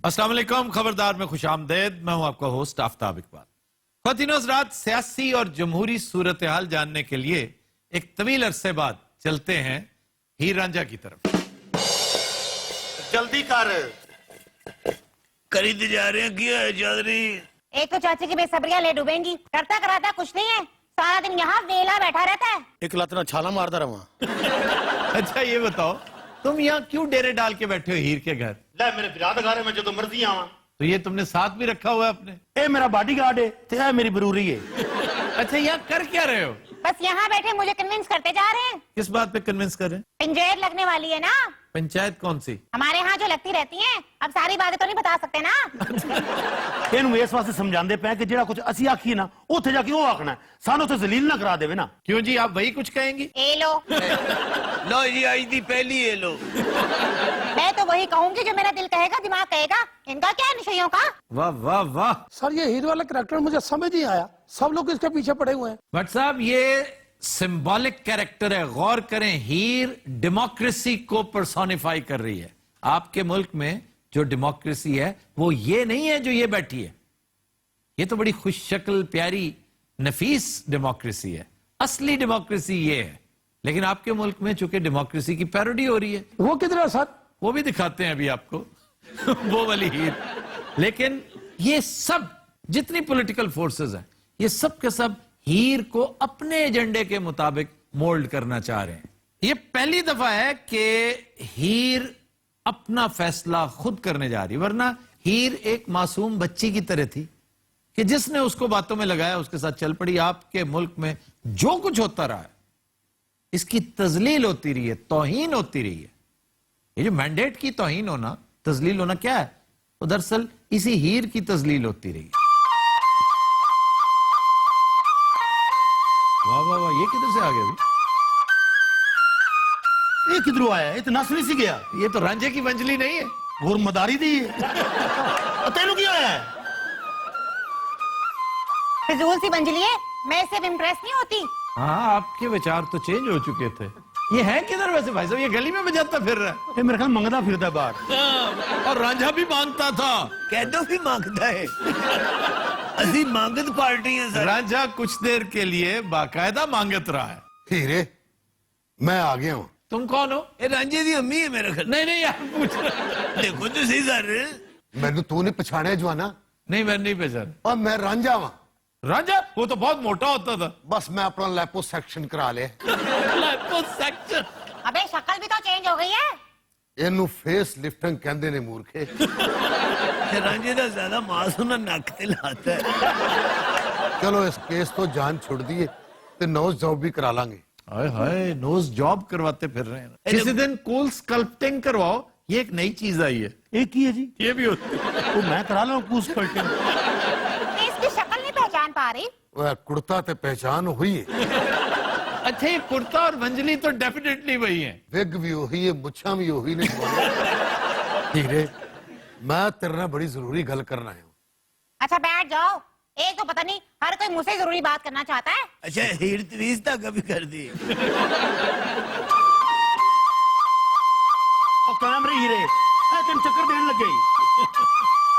السلام علیکم، خبردار میں خوش آمدید. میں ہوں آپ کا ہوسٹ آفتاب اقبال. خواتین و حضرات، سیاسی اور جمہوری صورتحال جاننے کے لیے ایک طویل عرصے بعد چلتے ہیں ہیر رانجھا کی طرف. جلدی کر کری جا رہے ہیں. کیا ہے چودھری؟ ایک تو چاچی کی بے صبریاں لے ڈوبیں گی، کرتا کراتا کچھ نہیں ہے، سارا دن یہاں ویلا بیٹھا رہتا ہے. ایک لاتنا چھالا مارتا رہا. اچھا یہ بتاؤ، تم یہاں کیوں ڈیرے ڈال کے بیٹھے ہو ہیر کے گھر؟ لے میرے براد گھر ہے، میں جدو مرضی آواں. تو یہ تم نے ساتھ بھی رکھا ہوا ہے اپنے؟ اے میرا باڈی گارڈ ہے تے اے میری بروری ہے. اچھا یہاں کر کیا رہے ہو؟ بس یہاں بیٹھے مجھے کنونس کرتے جا رہے ہیں. کس بات پہ کنونس کر رہے ہیں؟ پنچایت لگنے والی ہے نا. پنچایت کون سی؟ ہمارے ہاں جو لگتی رہتی ہیں، اب ساری باتیں تو نہیں بتا سکتے نا. اینو اس واسطے سمجھاندے پے کہ جڑا کچھ اسی آکھیے نا اوتھے جا کے او آکھنا ہے، سانو تے ذلیل نہ کرا دے نا. کیوں جی، آپ وہی کچھ کہیں گی؟ اے لو، لو جی، آج دی پہلی ہے. لو میں تو وہی کہوں گی جو میرا دل کہے گا، دماغ کہے گا. ان کا کیا ہے نشیوں کا؟ واہ واہ واہ. سر یہ ہیر والا کریکٹر مجھے سمجھ نہیں آیا، سب لوگ اس کے پیچھے پڑے ہوئے ہیں. بٹ صاحب یہ سمبولک کیریکٹر ہے، غور کریں. ہیر ڈیموکریسی کو پرسونیفائی کر رہی ہے. آپ کے ملک میں جو ڈیموکریسی ہے وہ یہ نہیں ہے جو یہ بیٹھی ہے. یہ تو بڑی خوش شکل، پیاری، نفیس ڈیموکریسی ہے. اصلی ڈیموکریسی یہ ہے. لیکن آپ کے ملک میں چونکہ ڈیموکریسی کی پیروڈی ہو رہی ہے. وہ کدھر ہے سر؟ وہ بھی دکھاتے ہیں ابھی آپ کو وہ والی ہیر. لیکن یہ سب جتنی پولیٹیکل فورسز ہیں، یہ سب کے سب ہیر کو اپنے ایجنڈے کے مطابق مولڈ کرنا چاہ رہے ہیں. یہ پہلی دفعہ ہے کہ ہیر اپنا فیصلہ خود کرنے جا رہی، ورنہ ہیر ایک معصوم بچی کی طرح تھی کہ جس نے اس کو باتوں میں لگایا اس کے ساتھ چل پڑی. آپ کے ملک میں جو کچھ ہوتا رہا ہے اس کی تذلیل ہوتی رہی ہے، توہین ہوتی رہی ہے. یہ جو مینڈیٹ کی توہین ہونا، تذلیل ہونا کیا ہے؟ تو دراصل اسی ہیر کی تذلیل ہوتی رہی ہے. واہ واہ واہ، یہ کدھر سے آ گیا ابھی؟ یہ کدھروں آیا ہے؟ اتنا نسلی سی گیا. یہ تو رانجھے کی ونجلی نہیں ہے، اور مداری دی ہے. تینو کیا آیا ہے؟ فضول سی بنجلی ہے، میں اس سے امپریس نہیں ہوتی. ہاں آپ کے وچار تو چینج ہو چکے تھے. یہ ہے کدھر ویسے بھائی صاحب؟ یہ گلی میں بجاتا پھر رہا ہے. یہ میرے خیال منگتا پھرتا ہے باہر. اور رانجھا بھی مانگتا تھا. کہدو بھی مانگتا ہے. اسی مانگت پارٹی ہیں سر. رانجھا کچھ دیر کے لیے باقاعدہ مانگت رہا ہے. ہیرے میں آ گیا ہوں. تم کون ہو؟ یہ رانجھے دی امی ہے میرے خیال. نہیں یار پوچھ رہا. دیکھو تو صحیح سر. مینو تو نے پچھاڑیا جوانا. نہیں میں نہیں پہچان. اور میں رانجھا ہاں. رانجھا وہ تو بہت موٹا ہوتا تھا. بس میں اپنا لیپو سیکشن کرا لے. ابے شکل بھی تو چینج ہو گئی ہے. اینو فیس لفٹنگ کہندے نے مورکھے. رانجھے دا زیادہ ماس ہونا نک تے لاتا ہے. چلو اس کیس تو جان چھوڑ دیے تے نوز جاب بھی کرا لیں گے. ہائے ہائے، نوز جاب کرواتے پھر رہے ہیں. کسی دن کول سکلپٹنگ کرواؤ، یہ ایک نئی چیز آئی ہے. ایک کی ہے جی؟ یہ بھی ہوتی ہے. وہ میں کرا لوں کوس پلٹے. میں اس کی شکل نہیں پہچان پا رہی. وہ کرتا تے پہچان ہوئی ہے. اچھا یہ کرتا اور ونجلی تو ڈیفینیٹلی وہی ہیں. وگ بھی وہی ہے، مچھاں بھی وہی نے. ہیرے میں تیرے نال بڑی ضروری گل کرنا ہے. اچھا بیٹھ جاؤ. ایک تو پتہ نہیں ہر کوئی مجھ سے ضروری بات کرنا چاہتا ہے. اچھا ہیر تویز تک کبھی کر دی. کام رہی ہیرے تین چکر دین لگ گئی.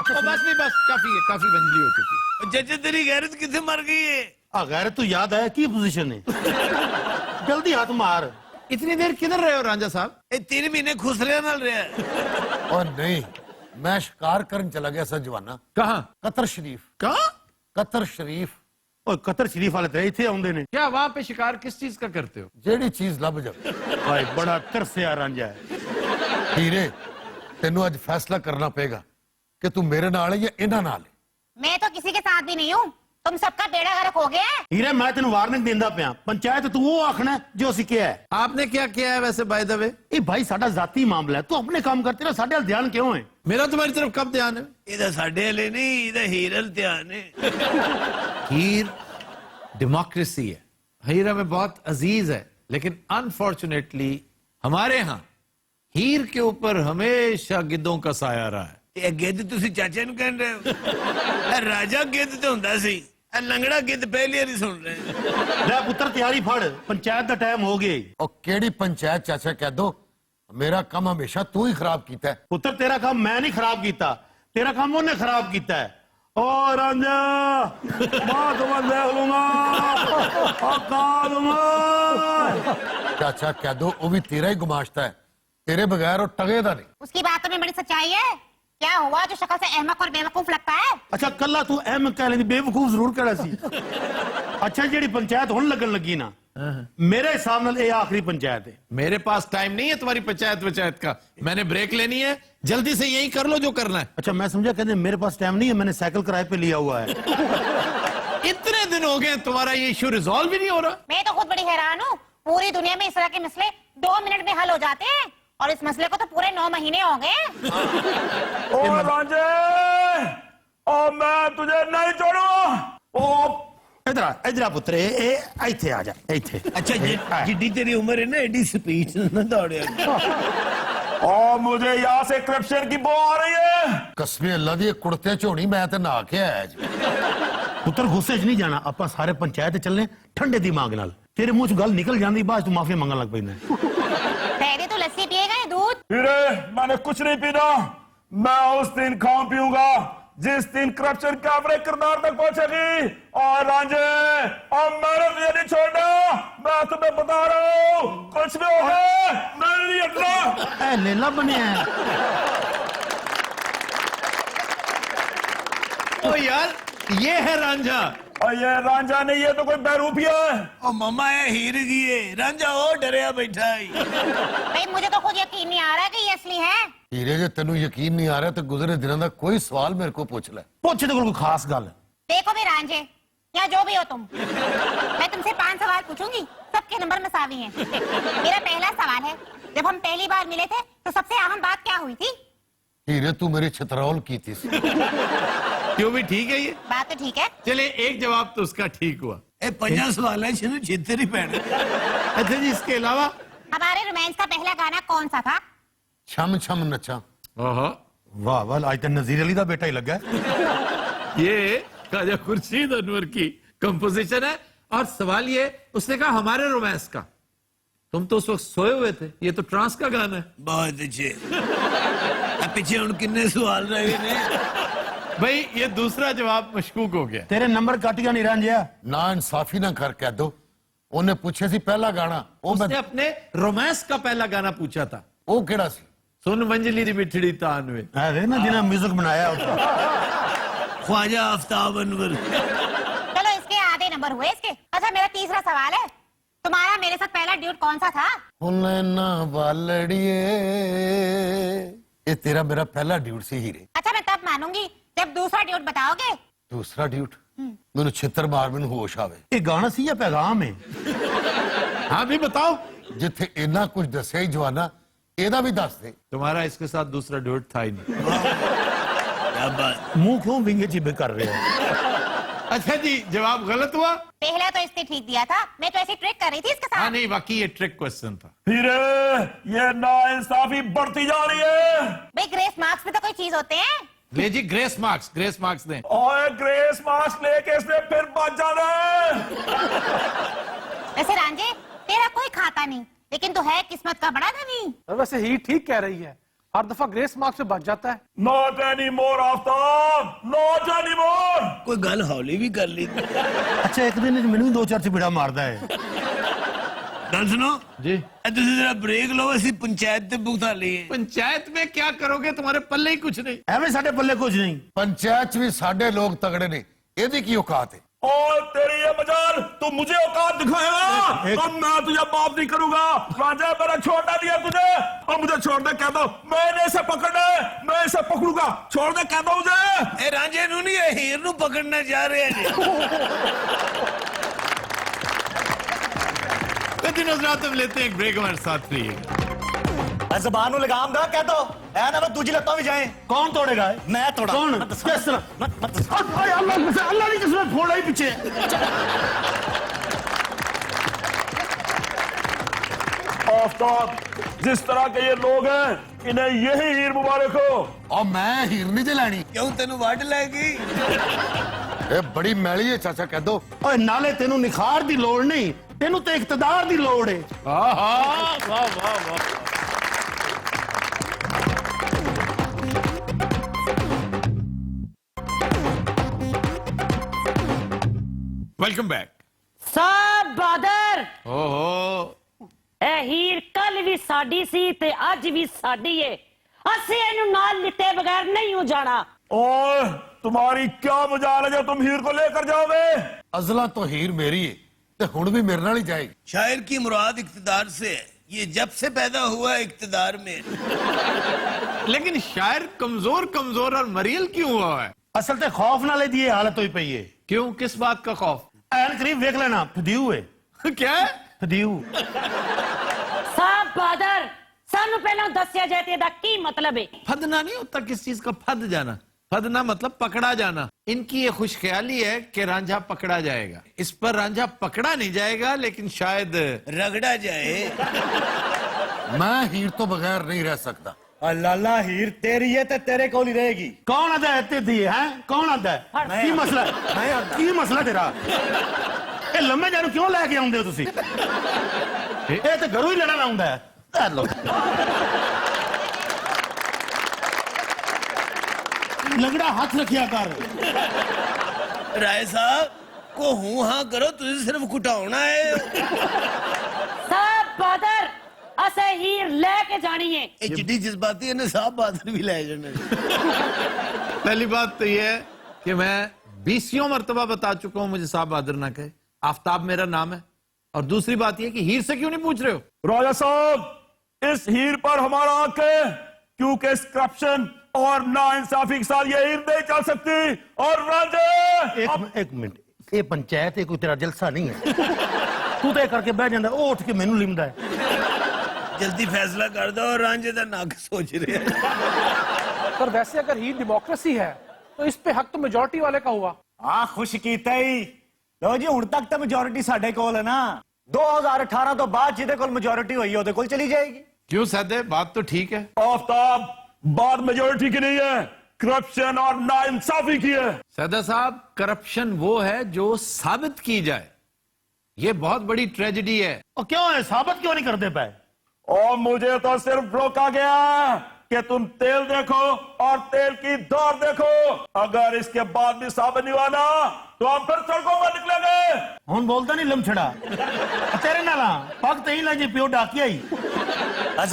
بس نہیں، بس کافی ہے، کافی ونجلی ہو چکی. چچا تیری غیرت کتنے مر گئی ہے؟ غیرت تو یاد ہے کی پوزیشن ہے. جلدی ہاتھ مار. اتنی دیر کدھر رہے ہو رانجھا صاحب؟ یہ 3 مہینے خسرے نال رہا ہے. اور نہیں، میں شکار کرن چلا گیا سا جوانا. کہاں؟ قطر شریف. کہاں؟ قطر شریف. اور قطر شریف والے تے ایتھے آوندے نے. کیا وہاں پہ شکار کس چیز کا کرتے ہو؟ جیڑی چیز لب جائے. بھائی بڑا ترسیا رانجھا ہے. ہیرے تینوں اج فیصلہ کرنا پے گا کہ تو میرے نال ہے یا انہاں نال ہے. میں تو کسی کے ساتھ بھی نہیں ہوں. تم سب کا بیڑا غرق ہو گیا ہے. ہیرے میں تینوں وارننگ دیندا پیا. پنچایت تو وہ آکھنا ہے جو اسی کیا ہے. آپ نے کیا کیا ہے ویسے بائی دا وے؟ یہ بھائی ساڈا ذاتی معاملہ ہے. تو اپنے کام کرتے رہو، ساڈے ال دھیان کیوں ہے؟ میرا تمہاری طرف کب دھیان ہے؟ یہ ساڈے والے نہیں، یہ ہیر ال دھیان ہے. ہیر ڈیموکریسی ہے، ہیر ہمیں بہت عزیز ہے. لیکن انفارچونیٹلی ہمارے ہاں ہیر کے اوپر ہمیشہ گدوں کا سایہ رہا ہے. یہ گد تسی چاچے نو کہن رہے ہو؟ راجا گد تو ہوندا سی، لنگڑا گد پہلی بار سن رہے ہیں. لے پتر تیاری پھڑ، پنچایت دا ٹائم ہو گیا. اور کیڑی پنچایت چاچا کہہ دو، میرا کام ہمیشہ تو ہی خراب کیتا ہے. پتر تیرا کام میں نہیں خراب کیتا. ਤੇਰਾ ਕੰਮ ਉਹਨੇ ਖਰਾਬ ਕੀਤਾ ਹੈ। ਓ ਰਾਂਝਾ ਮੈਂ ਤੁਹਾਨੂੰ ਦੇਖ ਲੂੰਗਾ ਔਕਾਤ ਮੈਂ। ਚਾਚਾ ਕਹਿ ਦੋ ਉਹ ਵੀ ਤੇਰਾ ਹੀ ਗੁਮਾਸ਼ਤਾ ਹੈ, तेरे बगैर वो टगे दा नहीं। उसकी बातों में बड़ी सच्चाई है। क्या हुआ जो शक्ल से अहमक और बेवकूफ लगता है? अच्छा कल्ला तू अहमक कह लेंदी, बेवकूफ जरूर कहना सी। अच्छा जेडी पंचायत हुण लगन लगी ना, मेरे हिसाब नाल ये आखिरी पंचायत है। मेरे पास टाइम नहीं है तुम्हारी पंचायत का, मैंने ब्रेक लेनी है, जल्दी से यही कर लो जो करना है। अच्छा मैं समझा कहते मेरे पास टाइम नहीं है, मैंने साइकिल किराए पे लिया हुआ है। इतने दिन हो गए तुम्हारा ये इश्यू रिजॉल्व ही नहीं हो रहा। मैं तो खुद बड़ी हैरान हूँ, पूरी दुनिया में इस तरह के मसले 2 मिनट में हल हो जाते हैं और इस मसले को तो पूरे 9 महीने हो गए। ओ रांझे, ओ मैं तुझे नहीं छोड़ूंगा। ओ इधर आ पुत्र, ए इथे आ जा इथे। अच्छा जिड्डी तेरी उम्र है ना, एडी स्पीड ना दौड़े। और मुझे यहाँ से करप्शन की बो आ रही है। कसमे अल्लाह दी कुड़ते झोनी मैं ते नहा के आया जी। पुत्र गुस्से च नहीं जाना, आपां सारे पंचायत चलने ठंडे दिमाग नाल। तेरे मुंह च गल निकल जांदी, बाद तू माफी मंगन लग पैंदा। पहले तो लस्सी पिएगा या दूध? हीरे मैंने कुछ नहीं पीना, मैं उस दिन खाऊं पीऊंगा जिस दिन करप्शन कैमरे किरदार तक पहुंचेगी। और रांझे और मैंने तुझे नहीं छोड़ना, मैं तुम्हें बता रहा हूं, कुछ भी होगा मैंने नहीं हटना। ए लेला बने है। ओ यार ये है रांझा। और ये रांझा नहीं, ये तो कोई बहरूपिया है। और मम्मा ये हीर की है, रांझा वो डरिया बैठा है। भाई मुझे तो खुद यकीन नहीं आ रहा कि ये असली है। हीरे जे तेनू यकीन नहीं आ रहा तो गुजरे दिनों का कोई सवाल मेरे को पूछ ले। पुछ दे कोई खास गल। देखो भी रांझे या जो भी हो तुम, मैं तुमसे 5 सवाल पूछूंगी, सबके नंबर मसावी हैं। मेरा पहला सवाल है, जब हम पहली बार मिले थे तो सबसे अहम बात क्या हुई थी? हीरे तू मेरी छतरौल की थी। क्यों भी ठीक है ये? बात तो ठीक है। चले एक जवाब तो उसका ठीक हुआ। ए 50 सवाल है, इसने छितर ही पैना। अच्छा जी इसके अलावा हमारे रोमांस का पहला गाना कौन सा था? छम छम नचा। ओहो वाह वाह, आज तो नजीर अली दा बेटा ही लगा है। ये ख्वाजा खुर्शीद अनवर की कंपोजिशन है। और सवाल ये, उसने कहा हमारे रोमांस का, तुम तो उस वक्त सोए हुए थे, ये तो ट्रांस का गाना है। बहुत अच्छे। अब पीछे उन कितने सवाल रहे ने। भाई ये दूसरा जवाब मशकूक हो गया। तेरे नंबर कट गया नहीं रांझिया। ना इंसाफी ना कर कह दो। उन्हें पूछे सी पहला गाना, वो उसने मैं अपने रोमांस का पहला गाना पूछा था, वो केड़ा सी? सुन मंजली दी बिछड़ी तान में। है ना जिन्हें म्यूजिक बनाया उसका। ख्वाजा आफ्ताब अनवर। चलो इसके आधे नंबर हुए इसके। अच्छा मेरा तीसरा सवाल है, तुम्हारा मेरे साथ पहला ड्यूट कौन सा था? ना बालड़िए, ये तेरा मेरा पहला ड्यूट सी हीरे। अच्छा मैं तब मानूंगी जब दूसरा ड्यूट बताओगे। दूसरा ड्यूट मैनू छितर मार मैनू होश आवे। ये गाना सी या पैगाम है? हाँ भी बताओ। जिथे इना कुछ दसिया ही जवाना, एदा भी दस दे। तुम्हारा इसके साथ दूसरा ड्यूट था ही नहीं। क्या बात। मुंह क्यों विंगे चिबे कर रहे हो? अच्छा जी जवाब गलत हुआ। पहला तो इसने ठीक दिया था, मैं तो ऐसी ट्रिक कर रही थी इसके हाँ साथ। नहीं वाकई ये ट्रिक क्वेश्चन था। फिर ये नाइंसाफी बढ़ती जा रही है। भाई ग्रेस मार्क्स में तो कोई चीज होते हैं। ले जी ग्रेस मार्क्स दें। और ग्रेस मार्क्स लेके इसने फिर बच जाना है। वैसे रांझे तेरा कोई खाता नहीं, लेकिन तो है किस्मत का बड़ा धनी। वैसे ही ठीक कह रही है, हर दफा ग्रेस मार्क्स से बच जाता है। Not any more Aftab, not any more. कोई गल हौली भी कर ली। अच्छा एक दिन मैंने भी 2-4 चिबिड़ा मारदा है। गल सुनो जी तुसी जरा ब्रेक लो, ऐसी पंचायत ते भुगता लिए। पंचायत में क्या करोगे, तुम्हारे पल्ले ही कुछ नहीं। एवं साडे पल्ले कुछ नहीं। पंचायत भी साडे लोग तगड़े ने, एदी की औकात है? और तेरी ये मजाल, तू मुझे औकात दिखाएगा तो मैं तुझे माफ नहीं करूंगा। राजा मेरा छोड़ना दिया तुझे, और मुझे छोड़ दे कह दो, मैंने इसे पकड़ना है, मैं इसे पकड़ूंगा, छोड़ दे कह दो मुझे। ए राजे नू नहीं, हीर नू पकड़ना जा रहे लेकिन हजरात हम लेते हैं एक ब्रेक, हमारे साथ रहिए। जबान नु लगाम दा कह दो है ना, मैं दूजी लत्ता भी जाए। कौन तोड़ेगा? मैं तोड़ा। कौन? किस तरह? अल्लाह की कसम फोड़ा ही पीछे। आफ्ताब, जिस तरह के ये लोग हैं, इन्हें यही हीर मुबारक हो। और मैं हीरनी ते लैनी? क्यों तेनू वाट लेगी? ये बड़ी मैली है चाचा कह दो। ओए नाले तेनू निखार दी लोड़ नहीं, तेनू तो इक्तदार दी लोड़ है। वाह वाह वाह। Welcome back. ਸਾਬ ਬਾਦਰ ओहो, ਇਹ ਹੀਰ ਕੱਲ ਵੀ ਸਾਡੀ ਸੀ ਤੇ ਅੱਜ ਵੀ ਸਾਡੀ ਏ ਅਸੀਂ ਇਹਨੂੰ ਨਾਲ ਲਿੱਤੇ ਬਗੈਰ ਨਹੀਂ ਹੋ ਜਾਣਾ ओए तुम्हारी क्या मजाल है जो तुम हीर को लेकर जाओगे? ਅਜ਼ਲਾ ਤੋਂ ਹੀਰ ਮੇਰੀ ਹੈ ਤੇ ਹੁਣ ਵੀ ਮੇਰੇ ਨਾਲ ਹੀ ਜਾਏਗੀ। शायर की मुराद इक्तदार से है, ये जब से पैदा हुआ है इक्तदार में। लेकिन शायर कमजोर कमजोर और मरियल क्यों हुआ है? ਅਸਲ ਤੇ ਖੌਫ ਨਾਲ ਇਹਦੀ ਇਹ ਹਾਲਤ ਹੋਈ ਪਈ ਏ। क्यों, किस बात का खौफ? ਐਨ ਕਰੀਬ ਵੇਖ ਲੈਣਾ ਫਦੀਊ ਏ क्या है? ਫਦੀਊ। ਸਾਬ ਬਾਦਰ ਸਾਨੂੰ ਪਹਿਲਾਂ ਦੱਸਿਆ ਜਾਏ ਤੇ ਇਹਦਾ ਕੀ ਮਤਲਬ ਏ फदना नहीं होता किस चीज का, फद जाना। फदना मतलब पकड़ा जाना। इनकी ये खुशख्याली है कि रांझा पकड़ा जाएगा। इस पर रांझा पकड़ा नहीं जाएगा, लेकिन शायद रगड़ा जाए। मैं हीर तो बगैर नहीं रह सकता। लाला हीर तेरी है ते तेरे को ही रहेगी। ਕੌਣ ਆਂਦਾ ਹੈ ਤੇ ਦੀ ਹੈ ਕੌਣ ਆਂਦਾ ਹੈ ਕੀ ਮਸਲਾ ਹੈ ਕੀ ਮਸਲਾ ਤੇਰਾ ਇਹ ਲੰਮੇ ਜਾਨੂੰ ਕਿਉਂ ਲੈ ਕੇ ਆਉਂਦੇ ਹੋ ਤੁਸੀਂ ਇਹ ਤੇ ਘਰੋਂ ਹੀ ਲੜਨ ਆਉਂਦਾ ਹੈ ਧਰ ਲੋ ਲੰਗੜਾ ਹੱਥ ਰੱਖਿਆ ਕਰ राय साहब को हूं हाँ करो, तुझे सिर्फ कुटाना है। ਸਾਬ ਬਾਦਰ ਅਸੀਂ ਹੀਰ ਲੈ ਕੇ ਜਾਣੀ ਏ ये चिट्ठी जज्बाती है ना, साहब बादल भी ले जाने। पहली बात तो ये है कि मैं 20 मरतबा बता चुका हूं मुझे साहब बहादुर ना कहे। आफ्ताब मेरा नाम है। और दूसरी बात ये कि हीर से क्यों नहीं पूछ रहे हो? राजा साहब इस हीर पर हमारा हक है, क्योंकि इस करप्शन और नाइंसाफी के साथ ये हीर नहीं चल सकती। और राजे ਇੱਕ ਮਿੰਟ ਇਹ ਪੰਚਾਇਤ ਇਹ ਕੋਈ ਤੇਰਾ ਜਲਸਾ ਨਹੀਂ ਹੈ ਤੂੰ ਤਾਂ ਇਹ ਕਰਕੇ ਬਹਿ ਜਾਂਦਾ ਉਹ ਉੱਠ ਕੇ ਮੈਨੂੰ ਲਿਮਦਾ ਹੈ जल्दी फैसला कर दो, और रांझे का नक सोच रहे हैं। पर वैसे अगर हीर डेमोक्रेसी है तो इस पे हक तो मेजोरिटी वाले का हुआ। हाँ खुश कीता ही। लो जी हुण तक तो मेजोरिटी साडे कोल है ना। 2018 तो बाद जिहदे कोल मेजोरिटी होई ओदे कोल चली जाएगी। क्यों सदे, बात तो ठीक है। आफ्ताब बात मेजोरिटी की नहीं है, करप्शन और नाइंसाफी की है। सदा साहब, करप्शन वो है जो साबित की जाए। ये बहुत बड़ी ट्रेजेडी है। ਉਹ ਕਿਉਂ ਹੈ ਸਾਬਤ ਕਿਉਂ ਨਹੀਂ ਕਰਦੇ ਪਏ और मुझे तो सिर्फ रोका गया कि तुम तेल देखो और तेल की दौड़ देखो। अगर इसके बाद भी साबित नहीं हुआ ना तो हम फिर सड़कों पर निकलेंगे। ਹੁਣ ਬੋਲਦਾ ਨਹੀਂ ਲਮਛੜਾ ਤੇਰੇ ਨਾਲ ਆ ਪੱਗ ਤੇ ਹੀ ਲੈ ਜੇ ਪਿਓ ਡਾਕਿਆ ਹੀ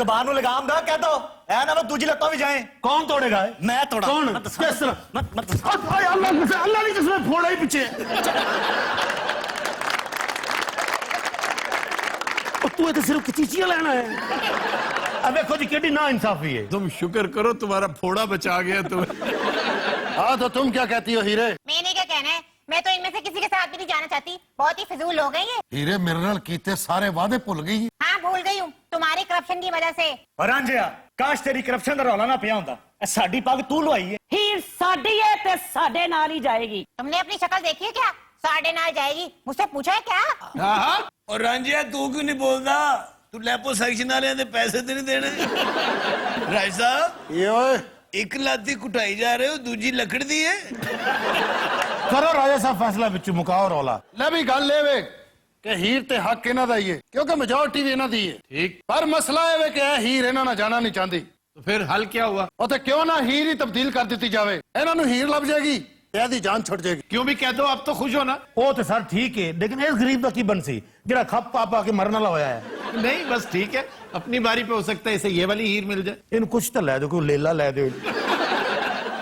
जबान नु लगाम दा कह दो ऐ ना मैं दूजी लत्तों भी जाए। ਕੌਣ ਤੋੜੇਗਾ ਇਹ? मैं तोड़ा। ਕੌਣ मत- ਕਿਸ ਤਰ੍ਹਾਂ मत मत ਓਏ ਅੱਲਾ ਨਹੀਂ ਜਿਸਨੇ ਫੋੜਾ ਹੀ ਪਿੱਛੇ ਉਹ ਤੂੰ ਇਹ ਸਿਰਫ ਕਚੀਚੀਆਂ ਲੈਣਾ ਹੈ ਆ ਵੇਖੋ ਜੀ ਕਿਹੜੀ ਨਾ ਇਨਸਾਫੀ ਹੈ तुम शुक्र करो तुम्हारा फोड़ा बचा गया तुम्हें। हाँ तो तुम क्या कहती हो हीरे? मैंने क्या कहना है, मैं तो इनमें से किसी के साथ भी नहीं जाना चाहती। बहुत ही फिजूल लोग हैं ये। हीरे मेरे नाल कीते सारे वादे भुल गई। हाँ भूल गई हूँ, तुम्हारी करप्शन की वजह से। और रांझिया काश तेरी करप्शन दा रौला ना पिया हुंदा। ए साडी पग तू लवाई है। ਹੀਰ ਸਾਡੀ ਏ ਤੇ ਸਾਡੇ ਨਾਲ ਹੀ ਜਾਏਗੀ तुमने अपनी शक्ल देखी है क्या? साढ़े नाल जाएगी, मुझसे पूछा है क्या? हाँ, और रांझिया तू क्यों नहीं बोलता? तू लैपो सेक्शन वाले दे पैसे तो नहीं देने? राय साहब ये ओए एक लाती कुटाई जा रहे हो, दूजी लकड़ दी है। ਕਰੋ ਰਾਜਾ ਸਾਹਿਬ ਫੈਸਲਾ ਵਿੱਚ ਮੁਕਾਓ ਰੌਲਾ ਲੈ ਵੀ ਗੱਲ ਇਹ ਵੇ ਕਿ ਹੀਰ ਤੇ ਹੱਕ ਇਹਨਾਂ ਦਾ ਹੀ ਹੈ ਕਿਉਂਕਿ ਮੈਜੋਰਟੀ ਵੀ ਇਹਨਾਂ ਦੀ ਹੈ। ठीक। ਪਰ ਮਸਲਾ ਇਹ ਵੇ ਕਿ ਇਹ ਹੀਰ ਇਹਨਾਂ ਨਾਲ ਜਾਣਾ ਨਹੀਂ ਚਾਹੁੰਦੀ। तो फिर हल क्या हुआ? ਉਹ ਤੇ ਕਿਉਂ ਨਾ ਹੀਰ ਹੀ ਤਬਦੀਲ ਕਰ ਦਿੱਤੀ ਜਾਵੇ। ਇਹਨਾਂ ਨੂੰ ਹੀਰ ਲੱਭ ਜਾਏਗੀ ਤੇ ਇਹਦੀ ਜਾਨ ਛੁੱਟ ਜਾਏਗੀ। क्यों भी कह दो, आप तो खुश हो ना? ਉਹ ਤੇ ਸਰ ਠੀਕ ਹੈ ਲੇਕਿਨ ਇਸ ਗਰੀਬ ਦਾ ਕੀ ਬਣ ਸੀ ਜਿਹੜਾ ਖੱਪ ਪਾ ਪਾ ਕੇ ਮਰਨ ਵਾਲਾ ਹੋਇਆ ਹੈ नहीं, बस ठीक है। अपनी बारी पे हो सकता है इसे ये वाली हीर मिल जाए। ਇਹਨੂੰ ਕੁਛ ਤਾਂ ਲੈ ਦਿਓ ਕੋਈ ਲੇਲਾ ਲੈ ਦਿਓ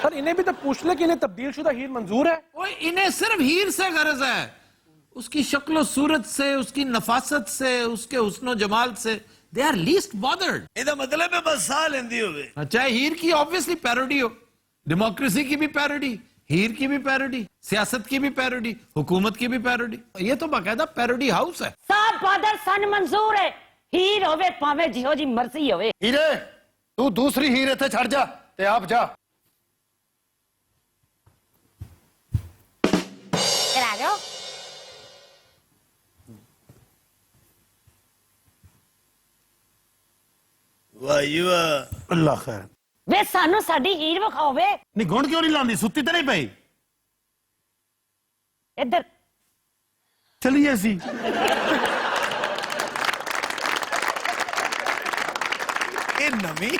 सर इन्हें भी तो पूछ ले कि इन्हें तब्दील शुदा हीर मंजूर है। ओए, इन्हें सिर्फ हीर से गरज है। उसकी शक्लो सूरत से, उसकी नफासत से, उसके हुस्नो जमाल से दे आर लीस्ट बॉदर्ड। ਇਹਦਾ मतलब है बस साह लेंदी होवे। चाहे हीर की ऑब्वियसली पैरोडी हो, डेमोक्रेसी की भी पैरोडी, हीर की भी पैरोडी, सियासत की भी पैरोडी, हुकूमत की भी पैरोडी। ये तो बाकायदा पैरोडी हाउस है। ਸਾਬ ਬਾਦਰ ਸਾਨੂੰ ਮਨਜ਼ੂਰ ਹੈ ਹੀਰ ਹੋਵੇ ਭਾਵੇਂ ਜਿਹੋ ਜੀ ਮਰਜ਼ੀ ਹੋਵੇ ਹੀਰੇ ਤੂੰ ਦੂਸਰੀ ਹੀਰ ਇੱਥੇ ਛੱਡ ਜਾ ਤੇ ਆਪ ਜਾ। इधर आ जाओ। वाह जी वाह। ਅੱਲਾ ਖੈਰ ਵੇ ਸਾਨੂੰ ਸਾਡੀ ਹੀਰ ਵਿਖਾਵੇ ਨਹੀਂ ਗੁੰਡ ਕਿਉਂ ਨਹੀਂ ਲਾਉਂਦੀ ਸੁੱਤੀ ਤਾਂ ਨਹੀਂ ਪਈ ਇੱਧਰ ਚਲੀਏ ਸੀ ਇਹ ਨਵੀਂ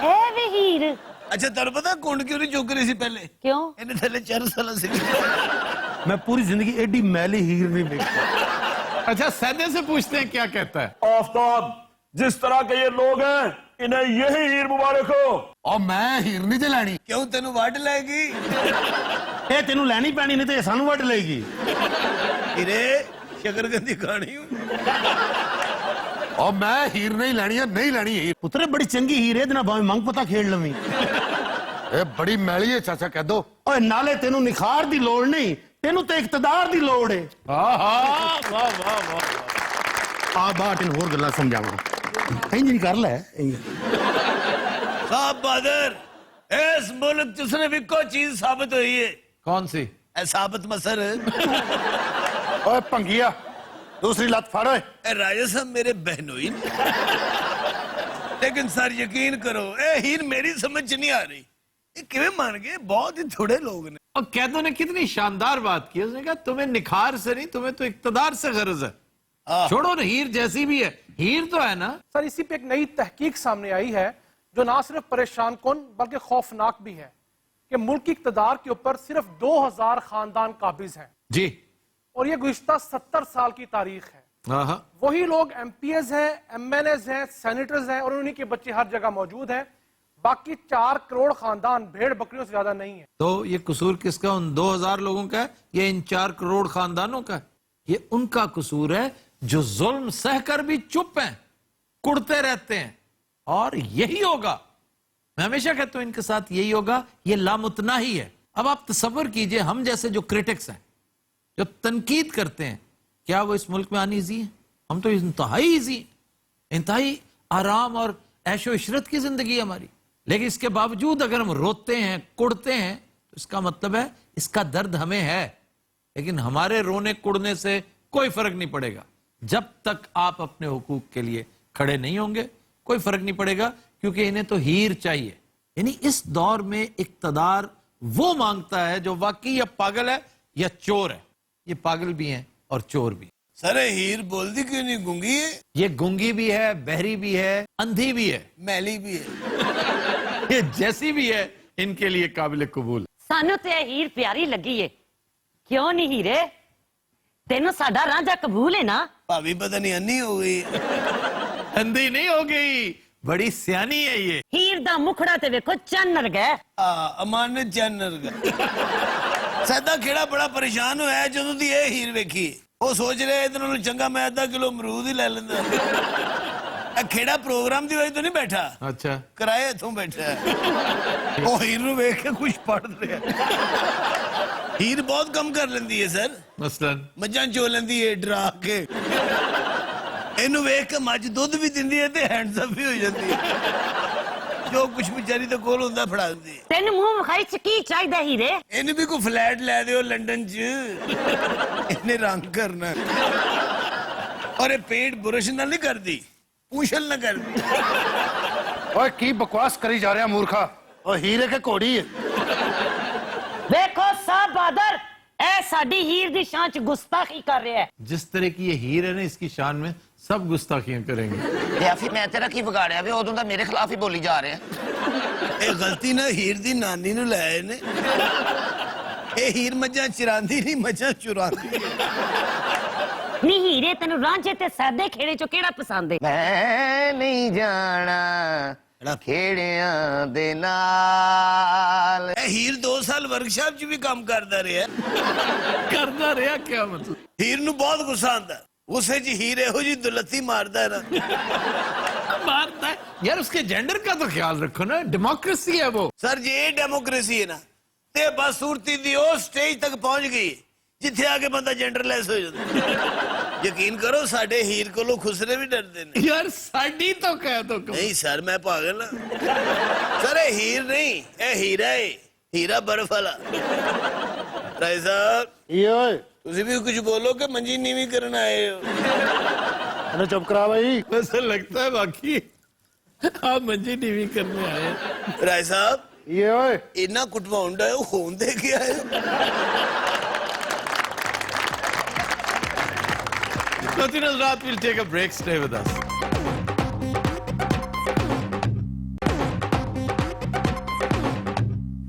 ਇਹ ਵੀ ਹੀਰ ਅੱਛਾ ਤੈਨੂੰ ਪਤਾ ਕੁੰਡ ਕਿਉਂ ਨਹੀਂ ਚੁੱਕ ਰਹੀ ਸੀ ਪਹਿਲੇ? ਕਿਉਂ ਇਹਨੇ ਥੱਲੇ ਚਰਸ ਵਾਲਾ ਸੀ। मैं पूरी जिंदगी एडी मैली हीर नहीं देखी। अच्छा सैदे से पूछते हैं क्या कहता है। आफ्ताब, जिस तरह के ये लोग हैं इन्हें यही हीर मुबारक हो। और मैं हीर नहीं जे लैनी। क्यों तेनू वड लेगी? ये तेनू लैनी पैनी नहीं तो ये सानू वट लेगी। हीरे शकरकंदी खानी और मैं हीर नहीं लैनी है, नहीं लैनी हीर। पुत्रे बड़ी चंगी हीर है, इतना भाਵੇਂ मंग पता खेल लवी। ये बड़ी मैली है चाचा कह दो। ओए नाले तेनू निखार दी लोड़ नहीं, तेनू तो इकतदार दी लोड़ है। वाह वाह वाह। आ बात इन होर गल्ला समझावा। इंज नहीं कर ले। साहब बहादुर, इस मुल्क च सिर्फ इको चीज साबित हुई है। कौन सी? ए साबित मसर। ओए भंगिया, दूसरी लत फाड़ ओए। ए राजा साहब मेरे बहनोई ने। लेकिन सर यकीन करो ए हीर मेरी समझ च नहीं आ रही। ये किवें मान गए? बहुत ही थोड़े लोग ने। और कैदो ने कितनी शानदार बात की, उसने कहा तुम्हें निखार से नहीं, तुम्हें तो इक्तदार से गरज है। छोड़ो ना, हीर जैसी भी है, हीर तो है ना। सर इसी पे एक नई तहकीक सामने आई है जो ना सिर्फ परेशान कुन बल्कि खौफनाक भी है कि मुल्क की इक्तदार के ऊपर सिर्फ 2000 खानदान काबिज हैं जी। और ये गुज़िश्ता 70 साल की तारीख है। हाँ। वही लोग MPs हैं, MNAs हैं, सेनेटर्स हैं और उन्हीं के बच्चे हर जगह मौजूद हैं। बाकी 4 करोड़ खानदान भेड़ बकरियों से ज्यादा नहीं है। तो ये कसूर किसका? उन 2000 लोगों का है या इन 4 करोड़ खानदानों का? ये उनका कसूर है जो जुल्म सहकर भी चुप हैं, कुड़ते रहते हैं। और यही होगा, मैं हमेशा कहता हूं इनके साथ यही होगा, ये लामुतना ही है। अब आप तसव्वुर कीजिए, हम जैसे जो क्रिटिक्स हैं, जो तनकीद करते हैं, क्या वो इस मुल्क में अनईजी है? हम तो इंतहाई ईजी, इंतहाई आराम और ऐशो इशरत की जिंदगी है हमारी। लेकिन इसके बावजूद अगर हम रोते हैं, कुड़ते हैं, तो इसका मतलब है इसका दर्द हमें है। लेकिन हमारे रोने कुड़ने से कोई फर्क नहीं पड़ेगा जब तक आप अपने हुकूक के लिए खड़े नहीं होंगे। कोई फर्क नहीं पड़ेगा, क्योंकि इन्हें तो हीर चाहिए। यानी इस दौर में इक्तदार वो मांगता है जो वाकई या पागल है या चोर है। ये पागल भी हैं और चोर भी। सर हीर बोलती क्यों नहीं? गूंगी है? ये गूंगी भी है, बहरी भी है, अंधी भी है, मैली भी है। ये जैसी भी है, इनके लिए काबिल कबूल। सानू ते हीर प्यारी लगी है। क्यों नहीं हीरे? तेनू साडा रांझा कबूल है ना? भाभी पता नहीं अन्नी हो गई। अंधी नहीं हो गई, बड़ी सियानी है ये। हीर दा मुखड़ा ते देखो चन्न गए। अमानत चैनल सदा खेड़ा बड़ा परेशान होया ਜਦੋਂ ਦੀ ਇਹ ਹੀਰ ਵੇਖੀ। ਉਹ ਸੋਚ ਰਿਹਾ ਇਹਦੇ ਨਾਲੋਂ ਚੰਗਾ ਮੈਂ ਅੱਧਾ ਕਿਲੋ ਅਮਰੂਦ ਹੀ ਲੈ ਲੈਂਦਾ। ਇਹ ਖੇੜਾ ਪ੍ਰੋਗਰਾਮ ਦੀ ਵਜ੍ਹਾ ਤੋਂ ਨਹੀਂ ਬੈਠਾ, अच्छा। ਕਿਰਾਏ ਇੱਥੋਂ ਬੈਠਾ ਹੈ। ਉਹ ਹੀਰ ਨੂੰ ਵੇਖ ਕੇ ਕੁਝ ਪੜ ਰਿਹਾ। ਹੀਰ ਬਹੁਤ ਕੰਮ ਕਰ ਲੈਂਦੀ ਹੈ ਸਰ। मसलन ਮੱਝਾਂ ਚੋ ਲੈਂਦੀ ਹੈ ਡਰਾ ਕੇ। ਇਹਨੂੰ ਵੇਖ ਕੇ ਮੱਝ ਦੁੱਧ ਵੀ ਦਿੰਦੀ ਹੈ ਤੇ ਹੈਂਡਸਮ ਵੀ ਹੋ ਜਾਂਦੀ ਹੈ। ਜੋ ਕੁਝ ਵਿਚਾਰੀ ਦੇ ਕੋਲ ਹੁੰਦਾ ਫੜਾ ਦਿੰਦੀ ਹੈ। तेन मुंह विखाई च की चाहिदा हीरे? ਇਹਨੂੰ ਵੀ ਕੋਈ ਫਲੈਟ ਲੈ ਦਿਓ ਲੰਡਨ 'ਚ। ਇਹਨੇ ਰੰਗ ਕਰਨਾ। ਔਰ ਇਹ ਪੇਂਟ ਬੁਰਸ਼ ਨਾਲ ਨਹੀਂ ਕਰਦੀ, ਪੂਛਲ ਨਾਲ ਕਰਦੀ। ओए की बकवास करी जा रहा मूर्खा। और हीरे के घोड़ी है। देखो साहब बहादुर, ए साडी हीर दी शान च गुस्ताखी कर रहा है। जिस तरह की ये हीर है ना, इसकी शान में सब गुस्ताखियां करेंगे। या फिर मैं तेरा की बिगाड़िया भी उदों दा मेरे खिलाफ ही बोली जा रहे हैं। ਇਹ ਗਲਤੀ ਨਾਲ ਹੀਰ ਦੀ ਨਾਨੀ ਨੂੰ ਲੈ ਆਏ ਨੇ। ਇਹ ਹੀਰ ਮੱਝਾਂ ਚਰਾਂਦੀ ਨਹੀਂ, ਮੱਝਾਂ ਚੁਰਾਂਦੀ ਹੈ। नी हीरे तेन रांझे ते सादे खेड़े चो केड़ा पसंद है? मैं नहीं जाना खेड़ियां दे नाल। ਇਹ ਹੀਰ 2 ਸਾਲ ਵਰਕਸ਼ਾਪ 'ਚ ਵੀ ਕੰਮ ਕਰਦਾ ਰਿਹਾ। करना रहा क्या मतलब? ਹੀਰ ਨੂੰ ਬਹੁਤ ਗੁੱਸਾ ਆਉਂਦਾ। ਉਸੇ 'ਚ ਹੀਰ ਇਹੋ ਜੀ ਦੁਲੱਤੀ ਮਾਰਦਾ ਹੈ ਨਾ। मारता है यार, उसके जेंडर का तो ख्याल रखो ना, डेमोक्रेसी है वो। ਸਰ ਜੇ ਇਹ ਡੈਮੋਕ੍ਰੇਸੀ ਹੈ ਨਾ, ਤੇ ਬਸ ਸੂਰਤੀ ਦੀ ਉਹ ਸਟੇਜ ਤੱਕ ਪਹੁੰਚ ਗਈ ਜਿੱਥੇ ਆ ਕੇ ਬੰਦਾ ਜੈਂਡਰਲੈਸ ਹੋ ਜਾਂਦਾ। ਯਕੀਨ ਕਰੋ ਸਾਡੇ ਹੀਰ ਕੋਲੋਂ ਖੁਸਰੇ ਵੀ ਡਰਦੇ ਨੇ। यार साड़ी तो कह दो। ਨਹੀਂ ਸਰ ਮੈਂ ਪਾਗਲ ਹਾਂ। ਸਰ ਇਹ ਹੀਰ ਨਹੀਂ, ਇਹ ਹੀਰਾ ਹੈ, ਹੀਰਾ ਬਰਫ ਵਾਲਾ। ਰਾਏ ਸਾਹਿਬ ये ओए ਤੁਸੀਂ ਵੀ ਕੁਝ ਬੋਲੋ ਕਿ ਮੰਜੀ ਨੀਵੀਂ ਕਰਨ ਆਏ ਹੋ। अरे चुप करा भाई। वैसे लगता है बाकी आप मंजी टीवी करने आए। ਰਾਏ ਸਾਹਿਬ ये ओए ਇੰਨਾ ਕੁਟਵਾਉਂਦਾ ਹੈ, ਉਹ ਹੋਣ ਦੇ ਕੇ ਆਏ ਹੋ। Nothing else, Raat, we'll take a break. Stay with us.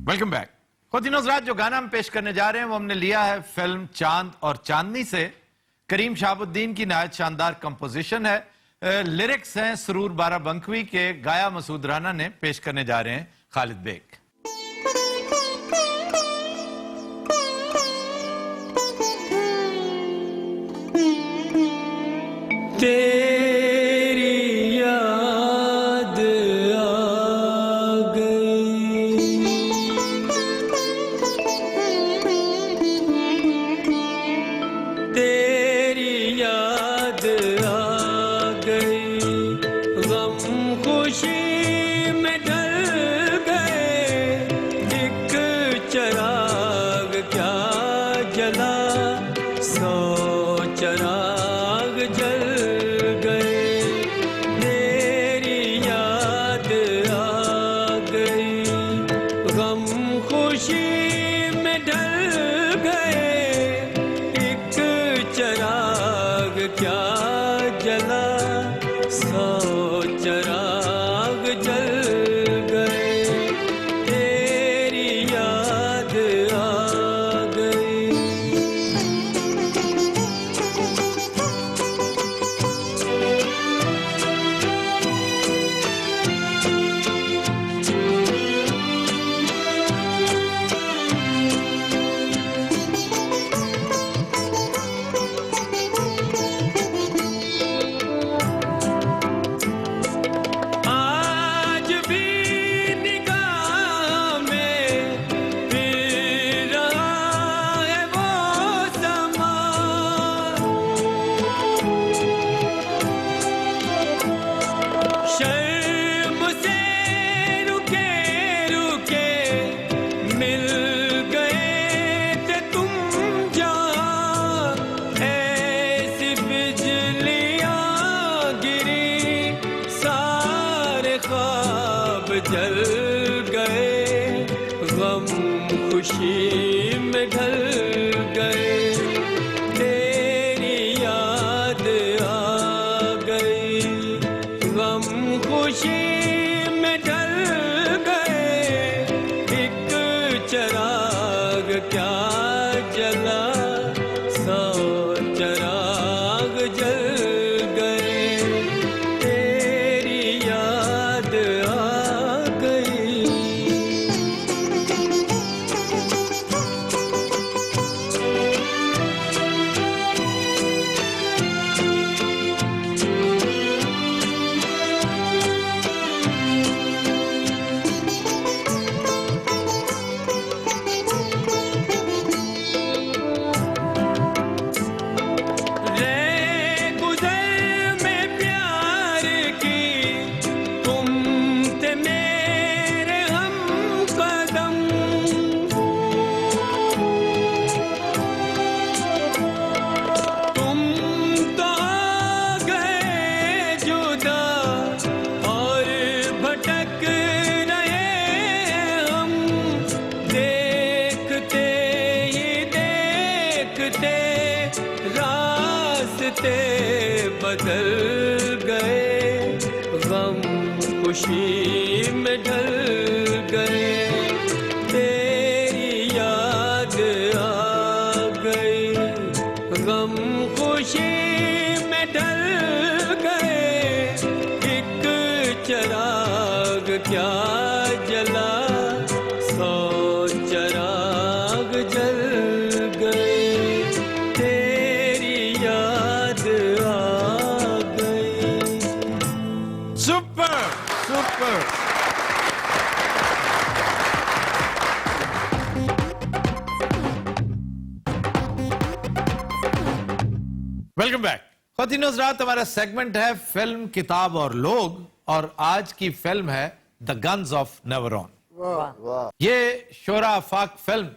Welcome back. خواتین حضرات جو گانا ہم پیش کرنے جا رہے ہیں وہ ہم نے لیا ہے فلم چاند اور چاندنی سے. کریم شہاب الدین کی نہایت شاندار کمپوزیشن ہے. لیرکس ہیں سرور بارہ بنکوی کے, گایا مسعود رانا نے, پیش کرنے جا رہے ہیں خالد بیگ. تیری یاد آ گئی, تیری یاد آ گئی, غم خوشی میں ڈل گئے, ایک چراغ کیا جلا, سو چراغ جل گئے, تیری یاد آ گئی, غم خوشی میں ڈل گئے, ایک چراغ کیا جلا, سو چراغ جل گئے, تیری یاد آ گئی. آج بھی نگاہ میں پھر رہا ہے وہ سما, شرم سے رکے رکے مل گئے تھے تم جہاں, ایسی بجلیاں گری سارے خواب جل گئے, غم خوشی میں ڈھل گئے, تیری یاد آ گئی, غم خوشی میں ڈھل گئے, ایک چراغ کیا جلا, سو چراغ جل گئے, تیری یاد آ گئی. رے گزر میں پیار کی تم تھے میرے ہم قدم, تم تو آ گئے جدا اور بھٹک رہے ہم, دیکھتے ہی دیکھتے راستے بدل گئے, غم خوشی میں ڈھل گئے, تیری یاد آ گئی, غم خوشی میں ڈھل گئے, ایک چراغ کیا جلا, سو چراغ جل گئے, تیری یاد آ گئی. Super super. Welcome back. خواتین حضرات ہمارا سیگمنٹ ہے فلم کتاب اور لوگ, اور آج کی فلم ہے دا گنز آف نیورون. یہ شورا آفاق فلم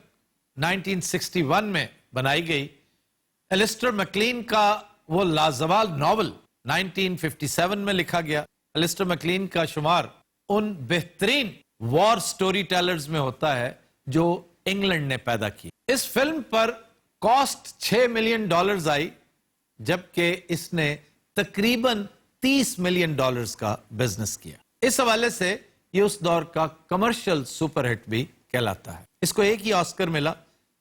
1961 میں بنائی گئی. ایلسٹر میکلین کا وہ لازوال ناول 1957 میں لکھا گیا. ایلسٹر میکلین کا شمار ان بہترین وار سٹوری ٹیلرز میں ہوتا ہے جو انگلینڈ نے پیدا کی. اس film per cost $6 million I, جبکہ اس نے تقریباً $30 ملین کا بزنس کیا. اس حوالے سے یہ اس دور کا کمرشل سپر ہٹ بھی कहलाता है। इसको एक ही ऑस्कर मिला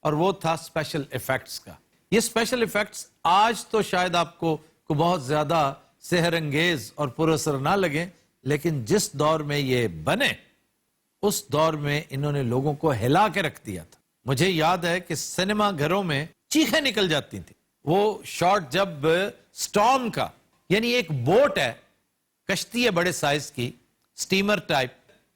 और वो था स्पेशल इफेक्ट्स का। ये स्पेशल इफेक्ट्स आज तो शायद आपको को बहुत ज्यादा सेहरंगेज और पुरअसर ना लगे, लेकिन जिस दौर में ये बने उस दौर में इन्होंने लोगों को हिला के रख दिया था। मुझे याद है कि सिनेमा घरों में चीखें निकल जाती थी। वो शॉट जब स्टॉर्म का, यानी एक बोट है, कश्ती है बड़े साइज की, स्टीमर टाइप,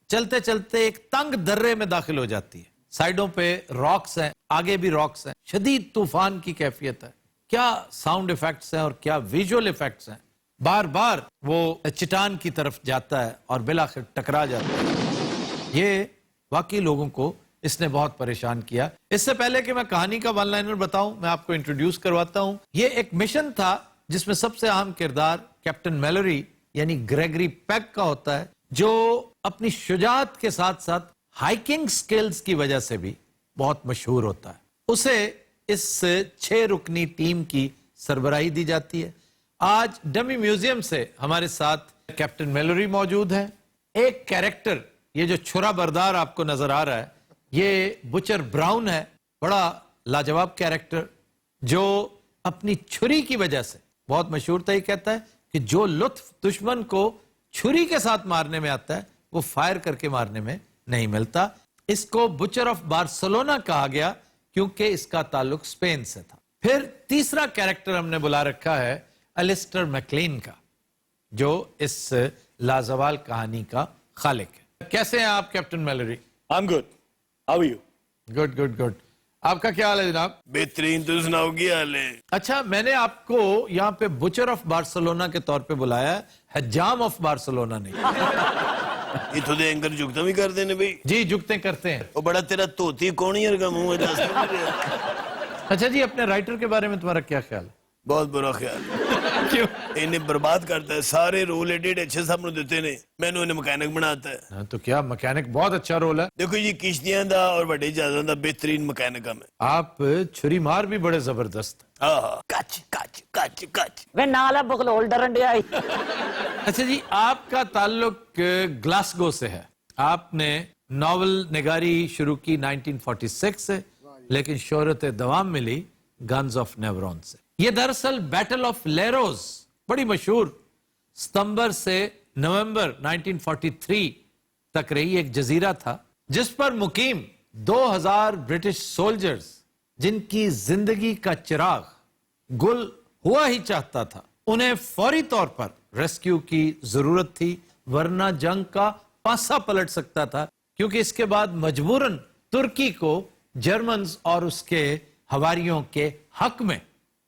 चलते चलते एक तंग दर्रे में दाखिल हो जाती है, साइडों पे रॉक्स हैं, आगे भी रॉक्स हैं, शदीद तूफान की कैफियत है। क्या साउंड इफेक्ट्स हैं और क्या विजुअल इफेक्ट्स हैं। बार बार वो चट्टान की तरफ जाता है और बिलाखिर टकरा जाता है। ये वाकई लोगों को इसने बहुत परेशान किया। इससे पहले कि मैं कहानी का वन लाइनर बताऊं, मैं आपको इंट्रोड्यूस करवाता हूं। ये एक मिशन था जिसमें सबसे अहम किरदार कैप्टन मैलोरी यानी ग्रेगरी पेक का होता है, जो अपनी शुजाअत के साथ साथ हाइकिंग स्किल्स की वजह से भी बहुत मशहूर होता है। उसे इस 6 रुकनी टीम की सरबराही दी जाती है। आज डमी म्यूजियम से हमारे साथ कैप्टन मैलोरी मौजूद है। एक कैरेक्टर, ये जो छुरा बरदार आपको नजर आ रहा है, ये बुचर ब्राउन है, बड़ा लाजवाब कैरेक्टर, जो अपनी छुरी की वजह से बहुत मशहूर था। ये कहता है कि जो लुत्फ दुश्मन को छुरी के साथ मारने में आता है वो फायर करके मारने में नहीं मिलता। इसको बुचर ऑफ बार्सिलोना कहा गया क्योंकि इसका ताल्लुक स्पेन से था। फिर तीसरा कैरेक्टर हमने बुला रखा है एलिस्टर मैकलीन का, जो इस लाजवाल कहानी का खालिक है। कैसे हैं आप captain Mallory? I am good, how are you? Good good good. आपका क्या हाल है जनाब? बेहतरीन, तो सुनाओ क्या हाल है? अच्छा, मैंने आपको यहाँ पे बुचर ऑफ बार्सिलोना के तौर पे बुलाया है, हज्जाम ऑफ बार्सिलोना नहीं। इथों दे एंकर जुगता भी कर देने भाई? जी, जुगते करते हैं। वो बड़ा तेरा धोती कौन का मुंह है, दस नहीं रहा। अच्छा जी, अपने राइटर के बारे में तुम्हारा क्या ख्याल है? बहुत बुरा ख्याल। क्यों? इन्हें बर्बाद करता है, सारे रोल एडिट अच्छे सामने देते ने, मैंने उन्हें मैकेनिक बनाता है। हाँ, तो क्या मैकेनिक बहुत अच्छा रोल है। देखो जी, किश्तियां दा और बड़े जहाज़ों दा बेहतरीन मैकेनिक है। आप छुरी मार भी बड़े जबरदस्त। हाँ, कच कच कच कच। वे नाला बगलोल डरन दिया। अच्छा जी, आपका ताल्लुक ग्लासगो से है। आपने नॉवल निगारी शुरू की 1946 से, लेकिन शोहरत दवाम मिली गन्स ऑफ नेवरोन से। ये दरअसल बैटल ऑफ लेरोज, बड़ी मशहूर, सितंबर से नवंबर 1943 तक रही एक जजीरा था, जिस पर मुकीम 2000 ब्रिटिश सोल्जर्स, जिनकी जिंदगी का चिराग गुल हुआ ही चाहता था, उन्हें फौरी तौर पर रेस्क्यू की जरूरत थी, वरना जंग का पासा पलट सकता था, क्योंकि इसके बाद मजबूरन तुर्की को जर्मन्स और उसके हवारियों के हक में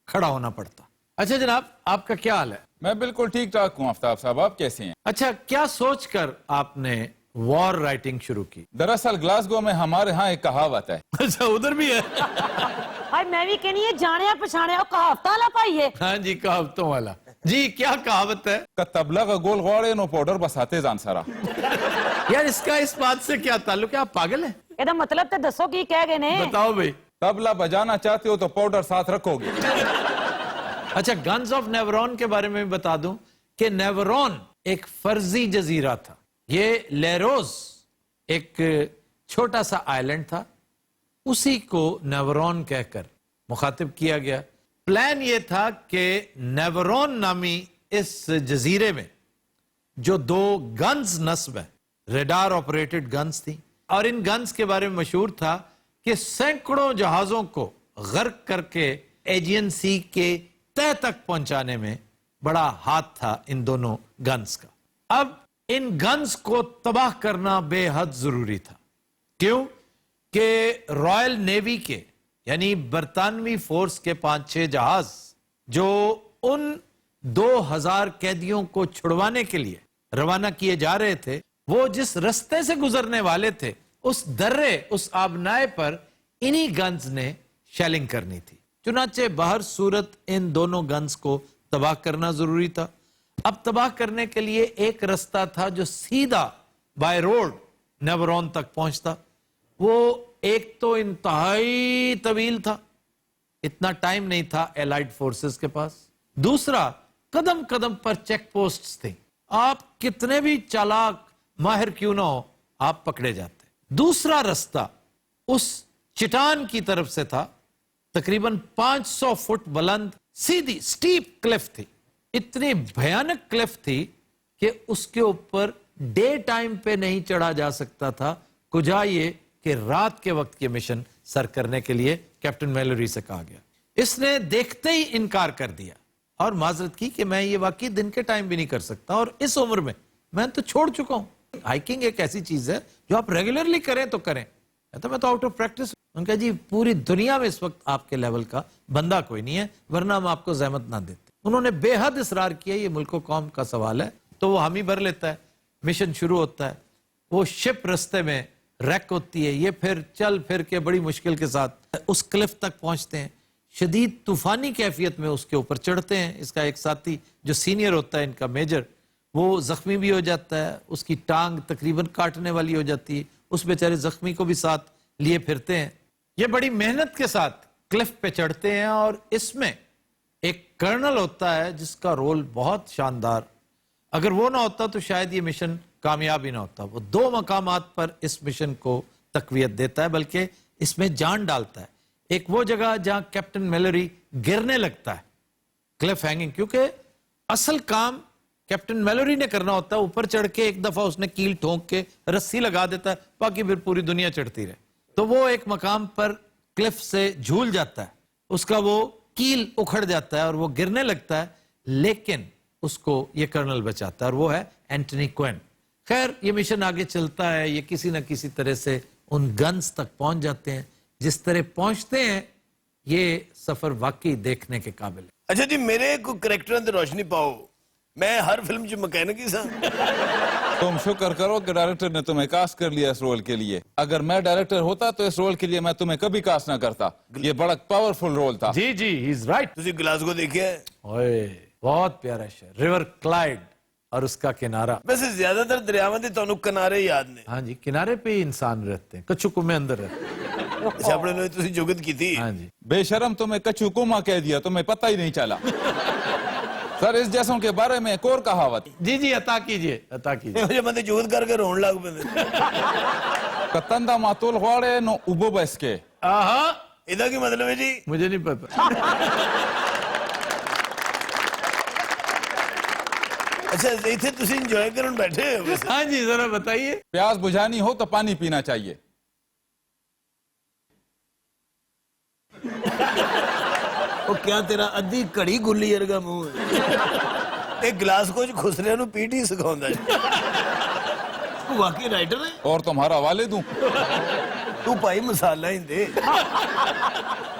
खड़ा होना पड़ता। अच्छा जनाब, आपका क्या हाल है? मैं बिल्कुल ठीक ठाक हूँ आफ्ताब साहब, आप कैसे हैं? अच्छा, क्या सोचकर आपने वॉर राइटिंग शुरू की? दरअसल ग्लासगो में हमारे यहाँ एक कहावत है। अच्छा, उधर भी है? हाय, मैं भी कहनी है जाने पछाने और कहावता ला पाइए। हाँ जी, कहावतों वाला जी। क्या कहावत है? तबला का गोल गौड़े नो पाउडर बसाते जान सारा। यार, इसका इस बात से क्या ताल्लुक है? आप पागल हैं? ਇਹਦਾ मतलब तो दसो की कह गए ने। बताओ भाई। तबला बजाना चाहते हो तो पाउडर साथ रखोगे। अच्छा, गन्स ऑफ नेवरोन के बारे में भी बता दूं कि नेवरोन एक फर्जी जजीरा था। ये लेरोज एक छोटा सा आइलैंड था, उसी को नेवरोन कहकर मुखातिब किया गया। प्लान ये था कि नेवरोन नामी इस जजीरे में जो 2 गन्स नस्ब है, रेडार ऑपरेटेड गन्स थी, और इन गन्स के बारे में मशहूर था कि सैकड़ों जहाजों को गर्क करके एजियन सी के तह तक पहुंचाने में बड़ा हाथ था इन दोनों गन्स का। अब इन गन्स को तबाह करना बेहद जरूरी था। क्यों? कि रॉयल नेवी के यानी बरतानवी फोर्स के 5-6 जहाज जो उन 2000 कैदियों को छुड़वाने के लिए रवाना किए जा रहे थे, वो जिस रास्ते से गुजरने वाले थे, उस दर्रे, उस आबनाए पर इन्हीं गन्स ने शेलिंग करनी थी। चुनाचे बाहर सूरत इन दोनों गन्स को तबाह करना जरूरी था। अब तबाह करने के लिए एक रास्ता था जो सीधा बाय रोड नेवरोन तक पहुंचता। वो एक तो इंतहाई तवील था, इतना टाइम नहीं था एलाइड फोर्सेस के पास। दूसरा, कदम कदम पर चेक पोस्ट्स थे, आप कितने भी चालाक माहिर क्यों ना हो, आप पकड़े जाते। दूसरा रास्ता उस चट्टान की तरफ से था, तकरीबन 500 फुट बुलंद सीधी स्टीप क्लिफ थी। इतनी भयानक क्लिफ थी कि उसके ऊपर डे टाइम पे नहीं चढ़ा जा सकता था, कुजा ये कि रात के वक्त ये मिशन सर करने के लिए कैप्टन मैलोरी से कहा गया। इसने देखते ही इनकार कर दिया और माजरत की कि मैं ये वाकई दिन के टाइम भी नहीं कर सकता, और इस उम्र में मैं तो छोड़ चुका हूं। हाइकिंग एक ऐसी चीज है जो आप रेगुलरली करें तो करें, तो मैं तो आउट ऑफ प्रैक्टिस। उनका जी पूरी दुनिया में इस वक्त आपके लेवल का बंदा कोई नहीं है, वरना हम आपको जहमत ना देते। उन्होंने बेहद इसरार किया, ये मुल्क व कौम का सवाल है, तो वो हामी भर लेता है। मिशन शुरू होता है, वो शिप रस्ते में रैक होती है, ये फिर चल फिर के बड़ी मुश्किल के साथ उस क्लिफ तक पहुंचते हैं। शदीद तूफानी कैफियत में उसके ऊपर चढ़ते हैं। इसका एक साथी जो सीनियर होता है इनका मेजर, वो जख्मी भी हो जाता है, उसकी टांग तकरीबन काटने वाली हो जाती है, उस बेचारे जख्मी को भी साथ लिए फिरते हैं। ये बड़ी मेहनत के साथ क्लिफ पे चढ़ते हैं, और इसमें एक कर्नल होता है जिसका रोल बहुत शानदार, अगर वो ना होता तो शायद ये मिशन कामयाब ही ना होता। वो 2 मकामात पर इस मिशन को तकवीयत देता है, बल्कि इसमें जान डालता है। एक वो जगह जहां कैप्टन मैलोरी गिरने लगता है, क्लिफ हैंगिंग, क्योंकि असल काम कैप्टन मैलोरी ने करना होता है। ऊपर चढ़ के एक दफा उसने कील ठोंक के रस्सी लगा देता है, बाकी फिर पूरी दुनिया चढ़ती रहे। तो वो एक मकाम पर क्लिफ से झूल जाता है, उसका वो कील उखड़ जाता है और वो गिरने लगता है, लेकिन उसको ये कर्नल बचाता है, और वो है एंटनी क्विन। खैर ये मिशन आगे चलता है, ये किसी न किसी तरह से उन गन्स तक पहुंच जाते हैं। जिस तरह पहुंचते हैं ये सफर वाकई देखने के काबिल है। अच्छा जी, मेरे को करैक्टर ते रोशनी पाओ, मैं हर फिल्म च मैकेनिक ही सा। तुम शुक्र करो कि डायरेक्टर ने तुम्हें कास्ट कर लिया इस रोल के लिए। अगर मैं डायरेक्टर होता तो इस रोल के लिए मैं तुम्हें कभी कास्ट ना करता। ये बड़ा पावरफुल रोल था। जी जी, ही इज राइट। तुसी ग्लासगो देखिए है? ओए बहुत प्यारा शहर, रिवर क्लाइड और उसका किनारा। वैसे ज्यादातर दरियावां दे ਤੁਹਾਨੂੰ किनारे याद ने। हाँ जी, किनारे पे ही इंसान रहते हैं, कच्चू कुएं अंदर रहते हैं। अच्छा, अपने ने तुसी जुगत की थी। हाँ जी, बेशरम, तुम्हें कच्चू कुमा कह दिया, तुम्हें पता ही नहीं चला। सर इस जैसों के बारे में एक और कहावत। जी जी, अता कीजिए, अता कीजिए। मुझे बंदे जुगत करके रोन लग पे। कतंदा मातुल ख्वाड़े नो उबो बसके। आहा, इदा की मतलब है जी? मुझे नहीं पता। अच्छा, इथे तुसी एंजॉय करन बैठे हो वैसे? हाँ जी, जरा बताइए। प्यास बुझानी हो तो पानी पीना चाहिए। ਉਹ ਕਿਆ ਤੇਰਾ ਅੱਧੀ ਘੜੀ ਗੁੱਲੀ ਵਰਗਾ ਮੂੰਹ ਹੈ। ਇਹ ਗਲਾਸ ਕੋਚ ਖੁਸਰਿਆਂ ਨੂੰ ਪੀਟ ਹੀ ਸਿਖਾਉਂਦਾ ਹੈ। ਤੂੰ ਵਾਕਈ ਰਾਈਟਰ ਹੈ? और तुम्हारा वालिद हूं। ਤੂੰ ਭਾਈ ਮਸਾਲਾ ਹੀ ਦੇ।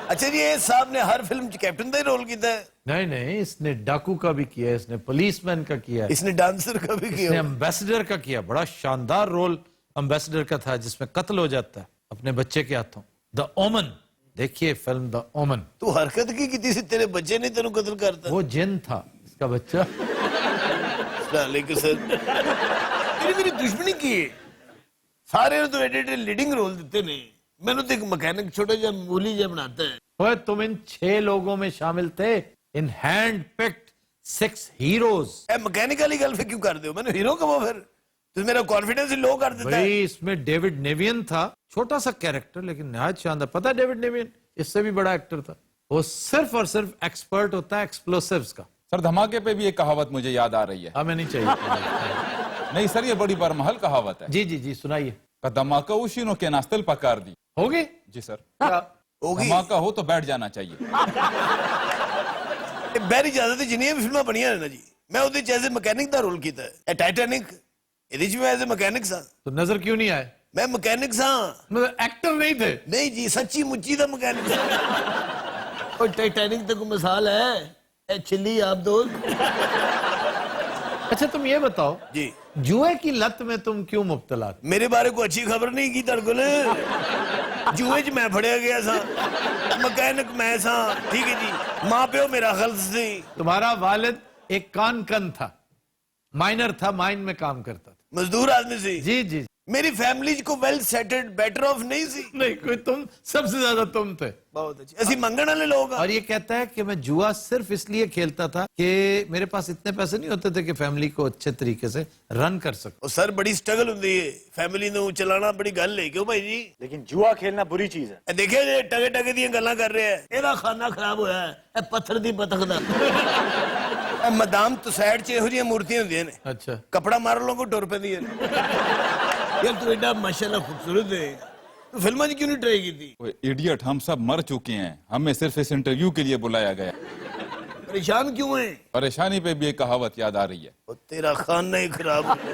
अच्छा जी, ये साहब ने हर फिल्म च कैप्टन का ही रोल किया है? नहीं नहीं, इसने डाकू का भी किया है, इसने पुलिसमैन का किया है, इसने डांसर का भी इसने किया। एम्बेसडर का किया। बड़ा शानदार रोल एम्बेसडर का था, जिसमें कत्ल हो जाता है अपने बच्चे के हाथों। द ओमन, देखिए फिल्म द ओमन। तू हरकत की थी, तेरे बच्चे ने तेरे कत्ल करता। वो जिन था इसका बच्चा। लेकिन सर मेरी दुश्मनी की है। सारे तो एडिटर लीडिंग रोल देते ने, मैंने तो एक मैकेनिक छोटा जा मूली जा बनाता है। ओए तुम इन 6 लोगों में शामिल थे, in hand picked 6 heroes. Mechanic वाली गल क्यों कर दो? मैंने हीरो कब फिर तो मेरा कॉन्फिडेंस लो कर देता है। भाई इसमें डेविड नेवियन था, छोटा सा कैरेक्टर लेकिन नहायत शानदार। पता है डेविड नेवियन इससे भी बड़ा एक्टर था। वो सिर्फ और सिर्फ एक्सपर्ट होता है एक्सप्लोसिव्स का। सर धमाके पे भी एक कहावत मुझे याद आ रही है। हमें नहीं चाहिए। नहीं सर, ये बड़ी बरमहल कहावत है। जी जी जी, सुनाइए। का धमाका उशीनों के नास्तल पकार दी। होगी? जी सर। होगी। धमाका हो तो बैठ जाना चाहिए। बहरी ज्यादा तो जिन्नी भी फिल्में बनिया ना जी, मैं उहदे च एज ए मैकेनिक का रोल किया है। टाइटैनिक ਇਹਦੇ ਚ ਮੈਂ ਐਜ਼ ਅ ਮੈਕੈਨਿਕ ਸਾਂ। तो नजर क्यों नहीं आए? मैं मैकेनिक सां। मतलब एक्टर नहीं थे? नहीं जी, सच्ची मुच्ची का मैकेनिक सां। और टाइटैनिक तक मिसाल है, ए चिल्ली आप दोस्त। अच्छा तुम ये बताओ जी, जुए की लत में तुम क्यों मुब्तला थे? मेरे बारे को अच्छी खबर नहीं की तेरे कोल। जुए च मैं फड़िया गया सा, मैकेनिक मैं सा, ठीक है जी। मां प्यो मेरा गलत सी। तुम्हारा वालिद एक कान था, माइनर था, माइन में काम करता था। ਮਜ਼ਦੂਰ ਆਦਮੀ ਸੀ जी जी ਮੇਰੀ ਫੈਮਿਲੀ ਚ ਕੋ ਵੈਲ ਸੈਟਲਡ ਬੈਟਰ ਆਫ ਨਹੀਂ ਸੀ नहीं कोई तुम सबसे ज्यादा तुम थे ਬਹੁਤ ਅੱਛੀ ਅਸੀਂ ਮੰਗਣ ਵਾਲੇ ਲੋਕ ਆ और ये कहता है कि मैं जुआ सिर्फ इसलिए खेलता था कि मेरे पास इतने पैसे नहीं होते थे कि फैमिली को अच्छे तरीके से रन कर सकूं ਉਹ ਸਰ ਬੜੀ ਸਟਰਗਲ ਹੁੰਦੀ ਹੈ ਫੈਮਿਲੀ ਨੂੰ ਚਲਾਉਣਾ ਬੜੀ ਗੱਲ ਹੈ ਕਿਉਂ ਭਾਈ ਜੀ लेकिन जुआ खेलना बुरी चीज है। ਇਹ ਦੇਖਿਆ ਜੇ ਟਗੇ ਟਗੇ ਦੀਆਂ ਗੱਲਾਂ ਕਰ ਰਿਹਾ ਹੈ ਇਹਦਾ ਖਾਨਾ ਖਰਾਬ ਹੋਇਆ ਹੈ ਇਹ ਪੱਥਰ ਦੀ ਬਤਖ ਦਾ ਇਹ ਮਦਾਮ ਤੁਸੈਡ ਚ ਇਹੋ ਜਿਹੀਆਂ ਮੂਰਤੀਆਂ ਹੁੰਦੀਆਂ ਨੇ अच्छा ਕਪੜਾ ਮਾਰ ਲੋ ਕੋ ਟੁਰ ਪੈਂਦੀਆਂ ਨੇ ਯਾਰ ਤੂੰ ਐਡਾ ਮਾਸ਼ਾਅੱਲਾ ਖੂਬਸੂਰਤ ਹੈ ਤੂੰ ਫਿਲਮਾਂ 'ਚ ਕਿਉਂ ਨਹੀਂ ਟਰਾਈ ਕੀਤੀ इडियट, हम सब मर चुके हैं, हमें सिर्फ इस इंटरव्यू के लिए बुलाया गया। परेशान क्यों है परेशानी पे भी एक कहावत याद आ रही है, ਉਹ ਤੇਰਾ ਖਾਨਾ ਹੀ ਖਰਾਬ ਹੋ ਗਿਆ।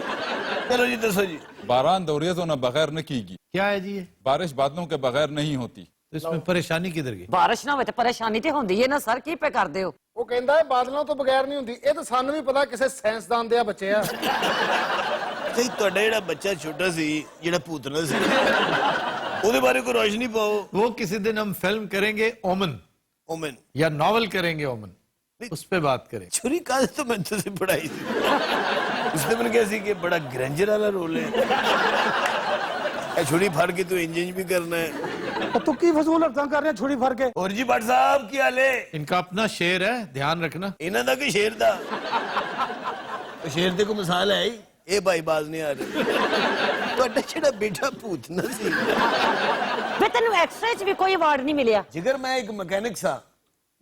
ਚਲੋ ਜੀ ਦੱਸੋ ਜੀ बारान दौरियतों ने बगैर न कीगी, क्या है जी ये बारिश बादलों के बगैर नहीं होती। तो इसमें परेशानी किधर गई ਬਾਰਿਸ਼ ਨਾ ਹੋਵੇ ਤੇ ਪਰੇਸ਼ਾਨੀ ਤੇ ਹੁੰਦੀ ਹੈ ਨਾ ਸਰ, ਕੀ ਪੇ ਕਰਦੇ ਹੋ? ਉਹ ਕਹਿੰਦਾ ਇਹ ਬਾਦਲਾਂ ਤੋਂ ਬਗੈਰ ਨਹੀਂ ਹੁੰਦੀ। ਇਹ ਤਾਂ ਸਾਨੂੰ ਵੀ ਪਤਾ ਕਿਸੇ ਸਾਇੰਸਦਾਨ ਦੇ ਆ ਬੱਚੇ ਆ। ਸਹੀ ਤੁਹਾਡਾ ਜਿਹੜਾ ਬੱਚਾ ਛੋਟਾ ਸੀ ਜਿਹੜਾ ਭੂਤਨਾ ਸੀ ਉਹਦੇ ਬਾਰੇ ਕੋਈ ਰੋਸ਼ਨੀ ਪਾਓ वो किसी दिन हम फिल्म करेंगे ओमन ओमेन या नॉवल करेंगे ओमन, उस पे बात करें। छुरी काज तो मैं तुझसे पढ़ाई थी उसने मैंने कैसी कि बड़ा ग्रेंजर वाला रोल है ये छुरी फाड़ के तो इंजन भी करना है तू की फजूल हरकतां कर रहे हैं छुरी फड़ के? और जी भट्ट साहब की हाल है इनका अपना शेर है, ध्यान रखना। ਇਹਨਾਂ ਦਾ ਕਿ ਸ਼ੇਰ ਦਾ ਉਹ ਸ਼ੇਰ ਦੇ ਕੋ ਮਿਸਾਲ ਹੈ ਹੀ ਇਹ ਭਾਈ ਬਾਜ਼ ਨਹੀਂ ਆ ਰਹੀ ਤੁਹਾਡਾ ਜਿਹੜਾ ਬੇਟਾ ਭੂਤਨਾ ਸੀ ਵੇ ਤੈਨੂੰ ਐਕਸਟਰਾ ਚ ਵੀ ਕੋਈ ਅਵਾਰਡ ਨਹੀਂ ਮਿਲਿਆ? ਜਿਗਰ ਮੈਂ ਇੱਕ ਮਕੈਨਿਕ ਸਾਂ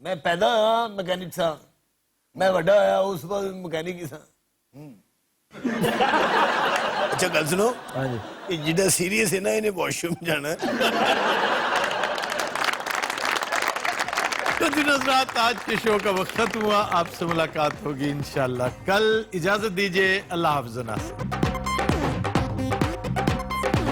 ਮੈਂ ਪੈਦਾ ਹੋਇਆ ਮਕੈਨਿਕ ਸਾਂ ਮੈਂ ਵੱਡਾ ਹੋਇਆ ਉਸ ਵਕਤ ਮਕੈਨਿਕ ਹੀ ਸਾਂ ਅੱਛਾ ਗੱਲ ਸੁਣੋ हाँ जी ਇਹ ਜਿਹੜਾ ਸੀਰੀਅਸ ਹੈ ਨਾ ਇਹਨੇ ਵਾਸ਼ਰੂਮ ਜਾਣਾ ਹੈ। तो जी नज़रात, आज के शो का वक्त खत्म हुआ। आपसे मुलाकात होगी इंशाल्लाह कल। इजाजत दीजिए, अल्लाह हाफ़िज़।